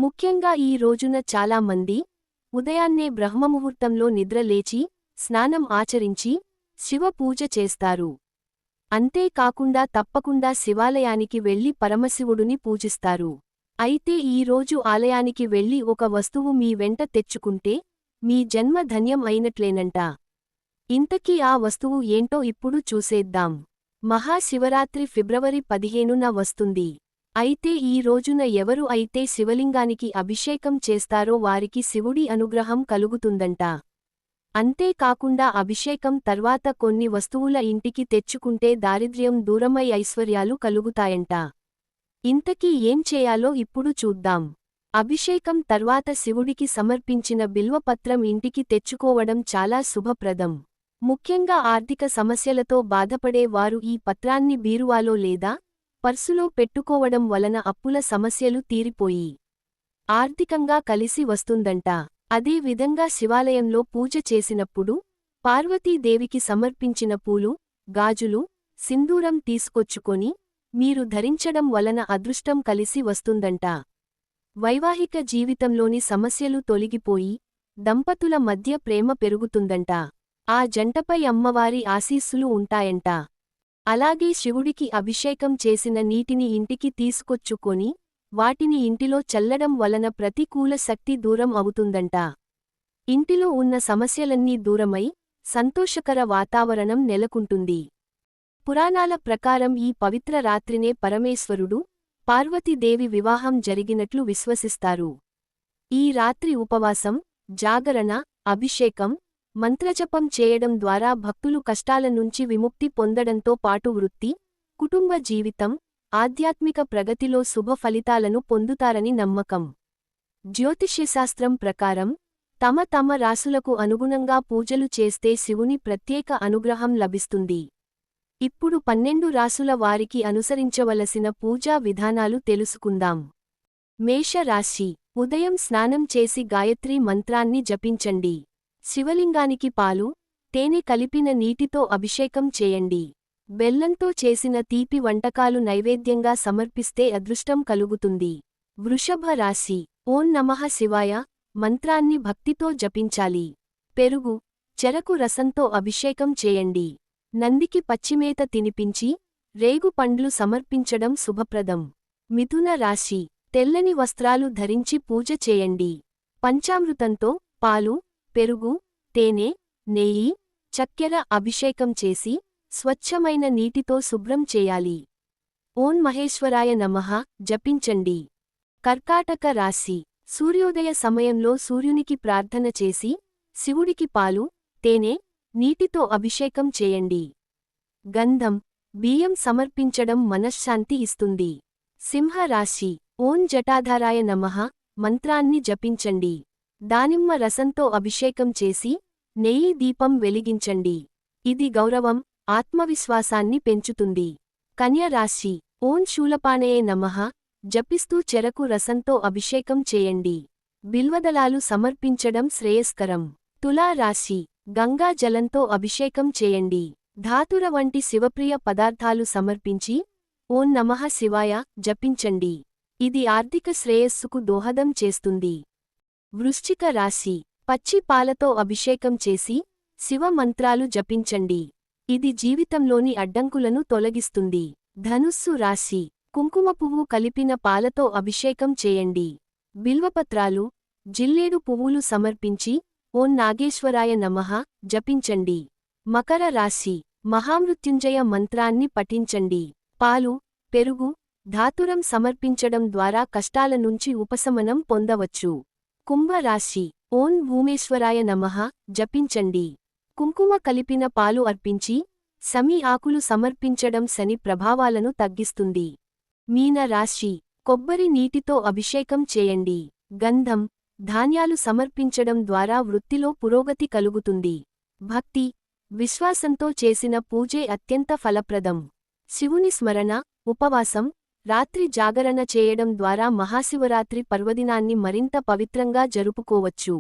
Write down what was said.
ముఖ్యంగా ఈ రోజున చాలా మంది ఉదయాన్నే బ్రహ్మముహూర్తంలో నిద్రలేచి స్నానం ఆచరించి శివ పూజ చేస్తారు. అంతేకాకుండా తప్పకుండా శివాలయానికి వెళ్లి పరమశివుడుని పూజిస్తారు. అయితే ఈ రోజు ఆలయానికి వెళ్లి ఒక వస్తువు మీ వెంట తెచ్చుకుంటే మీ జన్మ ధన్యం అయినట్లేనంట. ఇంతకీ ఆ వస్తువు ఏంటో ఇప్పుడు చూసేద్దాం. మహాశివరాత్రి ఫిబ్రవరి 15న వస్తుంది. అయితే ఈ రోజున ఎవరు అయితే శివలింగానికి అభిషేకం చేస్తారో వారికి శివుడి అనుగ్రహం కలుగుతుందంట. అంతేకాకుండా అభిషేకం తర్వాత కొన్ని వస్తువుల ఇంటికి తెచ్చుకుంటే దారిద్ర్యం దూరమై ఐశ్వర్యాలు కలుగుతాయంట. ఇంతకీ ఏం చేయాలో ఇప్పుడు చూద్దాం. అభిషేకం తర్వాత శివుడికి సమర్పించిన బిల్వపత్రం ఇంటికి తెచ్చుకోవడం చాలా శుభప్రదం. ముఖ్యంగా ఆర్థిక సమస్యలతో బాధపడే వారు ఈ పత్రాన్ని బీరువాలో లేదా పర్సులో పెట్టుకోవడం వలన అప్పుల సమస్యలు తీరిపోయి ఆర్థికంగా కలిసి వస్తుందంట. అదే విధంగా శివాలయంలో పూజ చేసినప్పుడు పార్వతీదేవికి సమర్పించిన పూలు, గాజులు, సింధూరం తీసుకొచ్చుకొని మీరు ధరించడం వలన అదృష్టం కలిసి వస్తుందంట. వైవాహిక జీవితంలోని సమస్యలు తొలగిపోయి దంపతుల మధ్య ప్రేమ పెరుగుతుందంట. ఆ జంటపై అమ్మవారి ఆశీస్సులు ఉంటాయంట. అలాగే శివుడికి అభిషేకం చేసిన నీటిని ఇంటికి తీసుకొచ్చుకొని వాటిని ఇంటిలో చల్లడం వలన ప్రతికూల శక్తి దూరం అవుతుందంట. ఇంటిలో ఉన్న సమస్యలన్నీ దూరమై సంతోషకర వాతావరణం నెలకొంటుంది. పురాణాల ప్రకారం ఈ పవిత్ర రాత్రినే పరమేశ్వరుడు, పార్వతీదేవి వివాహం జరిగినట్లు విశ్వసిస్తారు. ఈ రాత్రి ఉపవాసం, జాగరణ, అభిషేకం, మంత్రజపం చేయడం ద్వారా భక్తులు కష్టాల నుంచి విముక్తి పొందడంతో పాటు వృత్తి, కుటుంబ జీవితం, ఆధ్యాత్మిక ప్రగతిలో శుభ ఫలితాలను పొందుతారని నమ్మకం. జ్యోతిష్యశాస్త్రం ప్రకారం తమ తమ రాసులకు అనుగుణంగా పూజలు చేస్తే శివుని ప్రత్యేక అనుగ్రహం లభిస్తుంది. ఇప్పుడు 12 రాసుల వారికి అనుసరించవలసిన పూజా విధానాలు తెలుసుకుందాం. మేష రాశి. ఉదయం స్నానం చేసి గాయత్రీ మంత్రాన్ని జపించండి. శివలింగానికి పాలు, తేనె కలిపిన నీటితో అభిషేకం చేయండి. బెల్లంతో చేసిన తీపి వంటకాలు నైవేద్యంగా సమర్పిస్తే అదృష్టం కలుగుతుంది. వృషభ రాశి. ఓం నమః శివాయ మంత్రాన్ని భక్తితో జపించాలి. పెరుగు, చెరకు రసంతో అభిషేకం చేయండి. నందికి పచ్చిమేత తినిపించి రేగు పండ్లు సమర్పించడం శుభప్రదం. మిథున రాశి. తెల్లని వస్త్రాలు ధరించి పూజ చేయండి. పంచామృతంతో పాలు, పెరుగు, తేనె, నెయ్యి, చక్కెర అభిషేకం చేసి స్వచ్ఛమైన నీటితో శుభ్రం చేయాలి. ఓం మహేశ్వరాయ నమః జపించండి. కర్కాటక రాశి. సూర్యోదయ సమయంలో సూర్యునికి ప్రార్థన చేసి శివుడికి పాలు, తేనె, నీటితో అభిషేకం చేయండి. గంధం, బియ్యం సమర్పించడం మనశ్శాంతి ఇస్తుంది. సింహ రాశి. ఓం జటాధారాయ నమః మంత్రాన్ని జపించండి. దానిమ్మ రసంతో అభిషేకం చేసి నెయ్యి దీపం వెలిగించండి. ఇది గౌరవం, ఆత్మవిశ్వాసాన్ని పెంచుతుంది. కన్య రాశి. ఓం శూలపాణయే నమః జపిస్తూ చెరకు రసంతో అభిషేకం చేయండి. బిల్వదళాలు సమర్పించడం శ్రేయస్కరం. తులా రాశి. గంగా జలంతో అభిషేకం చేయండి. ధాతుర వంటి శివప్రియ పదార్థాలు సమర్పించి ఓం నమః శివాయ జపించండి. ఇది ఆర్థిక శ్రేయస్సుకు దోహదం చేస్తుంది. వృశ్చిక రాశి. పచ్చి పాలతో అభిషేకం చేసి శివ మంత్రాలు జపించండి. ఇది జీవితంలోని అడ్డంకులను తొలగిస్తుంది. ధనుస్సు రాశి. కుంకుమ పువ్వు కలిపిన పాలతో అభిషేకం చేయండి. బిల్వపత్రాలు, జిల్లేడు పువ్వులు సమర్పించి ఓం నాగేశ్వరాయ నమః జపించండి. మకర రాశి. మహామృత్యుంజయ మంత్రాన్ని పఠించండి. పాలు, పెరుగు, ధాతురం సమర్పించడం ద్వారా కష్టాల నుంచి ఉపశమనం పొందవచ్చు. కుంభరాశి. ఓం భూమేశ్వరాయ నమః జపించండి. కుంకుమ కలిపిన పాలు అర్పించి సమీ ఆకులు సమర్పించడం శని ప్రభావాలను తగ్గిస్తుంది. మీన రాశి. కొబ్బరి నీటితో అభిషేకం చేయండి. గంధం, ధాన్యాలు సమర్పించడం ద్వారా వృత్తిలో పురోగతి కలుగుతుంది. భక్తి, విశ్వాసంతో చేసిన పూజే అత్యంత ఫలప్రదం. శివుని స్మరణ, ఉపవాసం, రాత్రి జాగరణ చేయడం ద్వారా మహాశివరాత్రి పర్వదినాన్ని మరింత పవిత్రంగా జరుపుకోవచ్చు.